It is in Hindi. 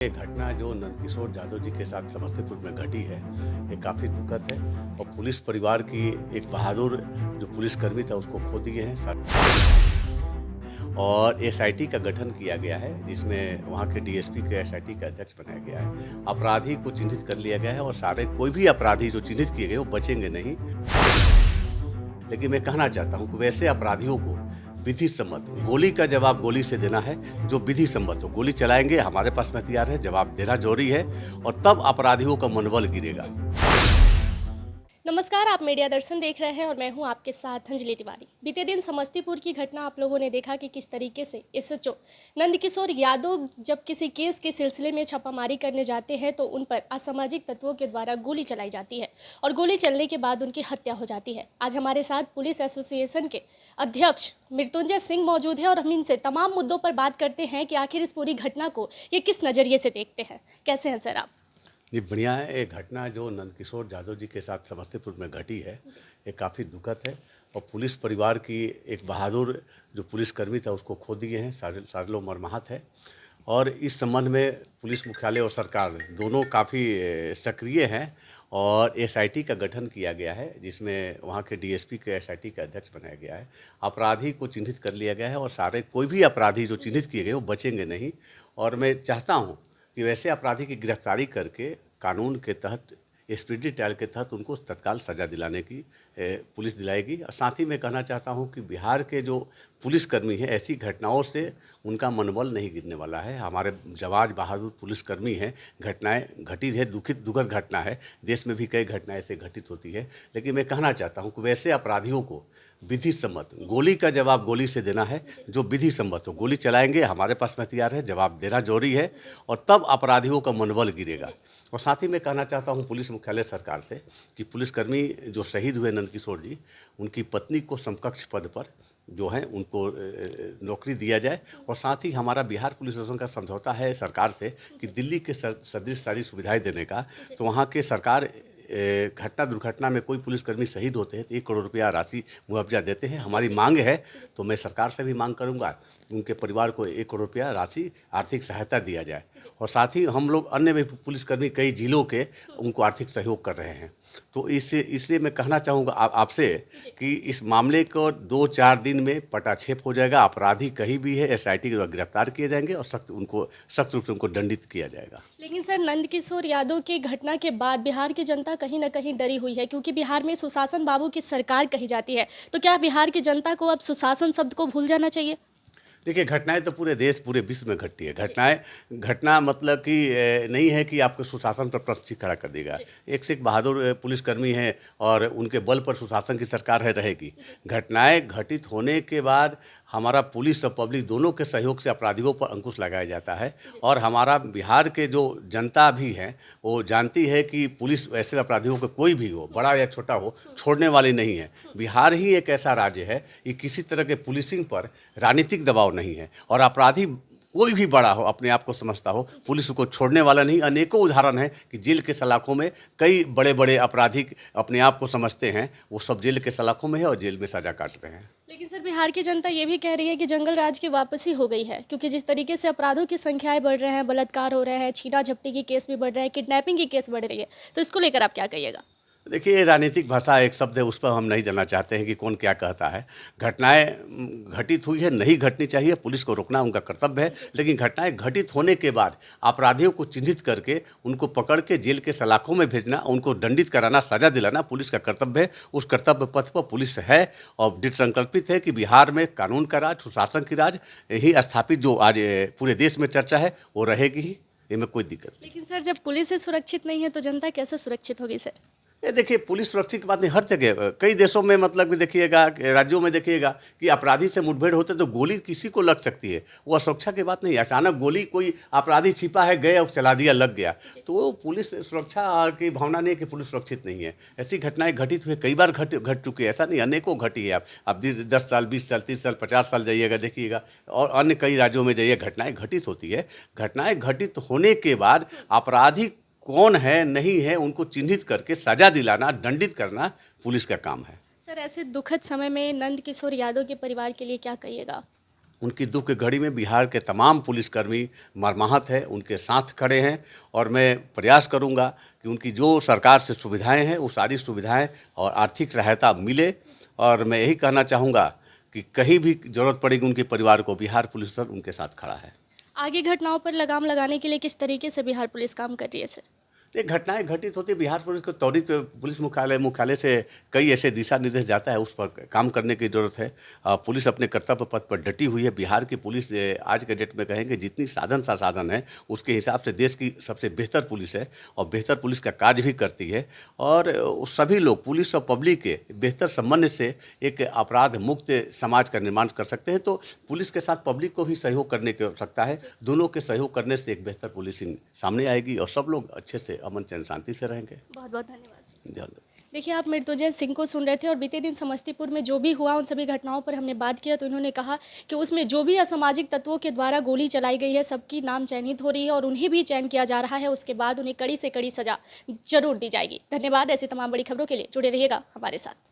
ये घटना जो नंदकिशोर यादव जी के साथ समस्तीपुर में घटी है, ये काफ़ी दुखद है और पुलिस परिवार की एक बहादुर जो पुलिसकर्मी था उसको खो दिए हैं। और एसआईटी का गठन किया गया है जिसमें वहाँ के डीएसपी को एसआईटी का अध्यक्ष बनाया गया है। अपराधी को चिन्हित कर लिया गया है और सारे कोई भी अपराधी जो चिन्हित किए गए वो बचेंगे नहीं। लेकिन मैं कहना चाहता हूँ कि वैसे अपराधियों को विधि सम्मत गोली का जवाब गोली से देना है, जो विधि सम्मत हो। गोली चलाएंगे, हमारे पास में हथियार है, जवाब देना जरूरी है और तब अपराधियों का मनोबल गिरेगा। नमस्कार, आप मीडिया दर्शन देख रहे हैं और मैं हूं आपके साथ अंजलि तिवारी। बीते दिन समस्तीपुर की घटना आप लोगों ने देखा कि किस तरीके से एसएचओ नंदकिशोर यादव जब किसी केस के सिलसिले में छापामारी करने जाते हैं तो उन पर असामाजिक तत्वों के द्वारा गोली चलाई जाती है और गोली चलने के बाद उनकी हत्या हो जाती है। आज हमारे साथ पुलिस एसोसिएशन के अध्यक्ष मृत्युंजय सिंह मौजूद है और हम इनसे तमाम मुद्दों पर बात करते हैं कि आखिर इस पूरी घटना को ये किस नज़रिए से देखते हैं। कैसे हैं सर आप? जी बढ़िया है। ये घटना जो नंदकिशोर यादव जी के साथ समस्तीपुर में घटी है, ये काफ़ी दुखद है और पुलिस परिवार की एक बहादुर जो पुलिसकर्मी था उसको खो दिए हैं। सारे लोग मर्माहत है और इस संबंध में पुलिस मुख्यालय और सरकार दोनों काफ़ी सक्रिय हैं और एसआईटी का गठन किया गया है जिसमें वहाँ के डीएसपी को एसआईटी का अध्यक्ष बनाया गया है। अपराधी को चिन्हित कर लिया गया है और सारे कोई भी अपराधी जो चिन्हित किए गए वो बचेंगे नहीं। और मैं चाहता हूँ कि वैसे अपराधी की गिरफ्तारी करके कानून के तहत स्पीडी ट्रायल के तहत उनको तत्काल सज़ा दिलाने की पुलिस दिलाएगी। और साथ ही मैं कहना चाहता हूं कि बिहार के जो पुलिसकर्मी हैं, ऐसी घटनाओं से उनका मनोबल नहीं गिरने वाला है। हमारे जवान बहादुर पुलिसकर्मी हैं, घटनाएं घटी है, दुखद घटना है। देश में भी कई घटनाएं ऐसे घटित होती है, लेकिन मैं कहना चाहता हूं कि वैसे अपराधियों को विधि सम्मत गोली का जवाब गोली से देना है, जो विधि सम्मत हो। गोली चलाएंगे, हमारे पास में हथियार है, जवाब देना जरूरी है और तब अपराधियों का मनोबल गिरेगा। और साथ ही मैं कहना चाहता हूं पुलिस मुख्यालय सरकार से कि पुलिसकर्मी जो शहीद हुए नंदकिशोर जी, उनकी पत्नी को समकक्ष पद पर जो है उनको नौकरी दिया जाए। और साथ ही हमारा बिहार पुलिस शासन का समझौता है सरकार से कि दिल्ली के सदृश सारी सुविधाएं देने का। तो वहाँ के सरकार घटना दुर्घटना में कोई पुलिसकर्मी शहीद होते हैं तो 1 करोड़ रुपया राशि मुआवजा देते हैं। हमारी मांग है, तो मैं सरकार से भी मांग करूंगा उनके परिवार को 1 करोड़ रुपया राशि आर्थिक सहायता दिया जाए। और साथ ही हम लोग अन्य भी पुलिसकर्मी कई जिलों के उनको आर्थिक सहयोग कर रहे हैं। तो इसलिए मैं कहना चाहूँगा आपसे कि इस मामले को 2-4 दिन में पटाक्षेप हो जाएगा। अपराधी कहीं भी है, एसआईटी के द्वारा गिरफ्तार किए जाएंगे और सख्त रूप से उनको दंडित किया जाएगा। लेकिन सर, नंदकिशोर यादव की घटना के बाद बिहार की जनता कहीं ना कहीं डरी हुई है, क्योंकि बिहार में सुशासन बाबू की सरकार कही जाती है। तो क्या बिहार की जनता को अब सुशासन शब्द को भूल जाना चाहिए? देखिए, घटनाएं तो पूरे देश पूरे विश्व में घटती है। घटना मतलब कि नहीं है कि आपको सुशासन पर प्रश्न खड़ा कर देगा। एक से एक बहादुर पुलिसकर्मी हैं और उनके बल पर सुशासन की सरकार है रहेगी। घटनाएं घटित होने के बाद हमारा पुलिस और पब्लिक दोनों के सहयोग से अपराधियों पर अंकुश लगाया जाता है। और हमारा बिहार के जो जनता भी है वो जानती है कि पुलिस ऐसे अपराधियों को, कोई भी हो, बड़ा या छोटा हो, छोड़ने वाली नहीं है। बिहार ही एक ऐसा राज्य है कि किसी तरह के पुलिसिंग पर राजनीतिक दबाव नहीं है और अपराधी कोई भी बड़ा हो, अपने आप को समझता हो, पुलिस को छोड़ने वाला नहीं। अनेकों उदाहरण हैं कि जेल के सलाखों में कई बड़े बड़े अपराधी अपने आप को समझते हैं, वो सब जेल के सलाखों में है और जेल में सजा काट रहे हैं। लेकिन सर, बिहार की जनता ये भी कह रही है कि जंगल राज की वापसी हो गई है, क्योंकि जिस तरीके से अपराधों की संख्याएं बढ़ रहे हैं, बलात्कार हो रहे हैं, छीना झपटी की केस भी बढ़ रहे हैं, किडनैपिंग की केस बढ़ रही है, तो इसको लेकर आप क्या कहिएगा? देखिए, ये राजनीतिक भाषा एक शब्द है, उस पर हम नहीं जानना चाहते हैं कि कौन क्या कहता है। घटनाएं घटित हुई है, नहीं घटनी चाहिए, पुलिस को रोकना उनका कर्तव्य है। लेकिन घटनाएं घटित होने के बाद अपराधियों को चिन्हित करके उनको पकड़ के जेल के सलाखों में भेजना, उनको दंडित कराना, सजा दिलाना पुलिस का कर्तव्य है। उस कर्तव्य पथ पर पुलिस है और दृढ़ संकल्पित है कि बिहार में कानून का राज, सुशासन की राज ही स्थापित जो आज पूरे देश में चर्चा है वो रहेगी ही। इनमें कोई दिक्कत नहीं। लेकिन सर, जब पुलिस ही सुरक्षित नहीं है तो जनता कैसे सुरक्षित होगी सर? ये देखिए, पुलिस सुरक्षित की बात नहीं, हर जगह कई देशों में मतलब कि देखिएगा, राज्यों में देखिएगा कि अपराधी से मुठभेड़ होते तो गोली किसी को लग सकती है, वो असुरक्षा की बात नहीं। अचानक गोली, कोई अपराधी छिपा है, गए और चला दिया, लग गया, तो वो पुलिस सुरक्षा की भावना नहीं है कि पुलिस सुरक्षित नहीं है। ऐसी घटनाएं घटित हुई, कई बार घट चुकी है, ऐसा नहीं, अनेकों घटी है। आप 10 साल, 20 साल, 30 साल, 50 साल जाइएगा देखिएगा, और अन्य कई राज्यों में जाइए, घटनाएं घटित होती है। घटनाएं घटित होने के बाद अपराधी कौन है, नहीं है, उनको चिन्हित करके सजा दिलाना, दंडित करना पुलिस का काम है। सर, ऐसे दुखद समय में नंदकिशोर यादव के परिवार के लिए क्या कहिएगा? उनकी दुख की घड़ी में बिहार के तमाम पुलिसकर्मी मर्माहत है, उनके साथ खड़े हैं और मैं प्रयास करूंगा कि उनकी जो सरकार से सुविधाएं हैं वो सारी सुविधाएं और आर्थिक सहायता मिले। और मैं यही कहना चाहूँगा कि कहीं भी ज़रूरत पड़ेगी उनके परिवार को, बिहार पुलिस सर उनके साथ खड़ा है। आगे घटनाओं पर लगाम लगाने के लिए किस तरीके से बिहार पुलिस काम कर रही है सर? ये घटनाएं घटित होती है, बिहार पुलिस को त्वरित पुलिस मुख्यालय से कई ऐसे दिशा निर्देश जाता है, उस पर काम करने की ज़रूरत है। पुलिस अपने कर्तव्य पथ पर डटी हुई है। बिहार की पुलिस आज के डेट में कहेंगे जितनी साधन संसाधन है उसके हिसाब से देश की सबसे बेहतर पुलिस है और बेहतर पुलिस का कार्य भी करती है। और सभी लोग पुलिस और पब्लिक के बेहतर समन्वय से एक अपराध मुक्त समाज का निर्माण कर सकते हैं। तो पुलिस के साथ पब्लिक को भी सहयोग करने की आवश्यकता है। दोनों के सहयोग करने से एक बेहतर पुलिसिंग सामने आएगी और सब लोग अच्छे से अमन चैन शांति से रहेंगे। बहुत बहुत धन्यवाद। धन्यवाद। देखिए, आप मृत्युंजय सिंह को सुन रहे थे और बीते दिन समस्तीपुर में जो भी हुआ उन सभी घटनाओं पर हमने बात किया, तो उन्होंने कहा कि उसमें जो भी असामाजिक तत्वों के द्वारा गोली चलाई गई है सबकी नाम चयनित हो रही है और उन्हें भी चयन किया जा रहा है। उसके बाद उन्हें कड़ी से कड़ी सजा जरूर दी जाएगी। धन्यवाद। ऐसी तमाम बड़ी खबरों के लिए जुड़े रहिएगा हमारे साथ।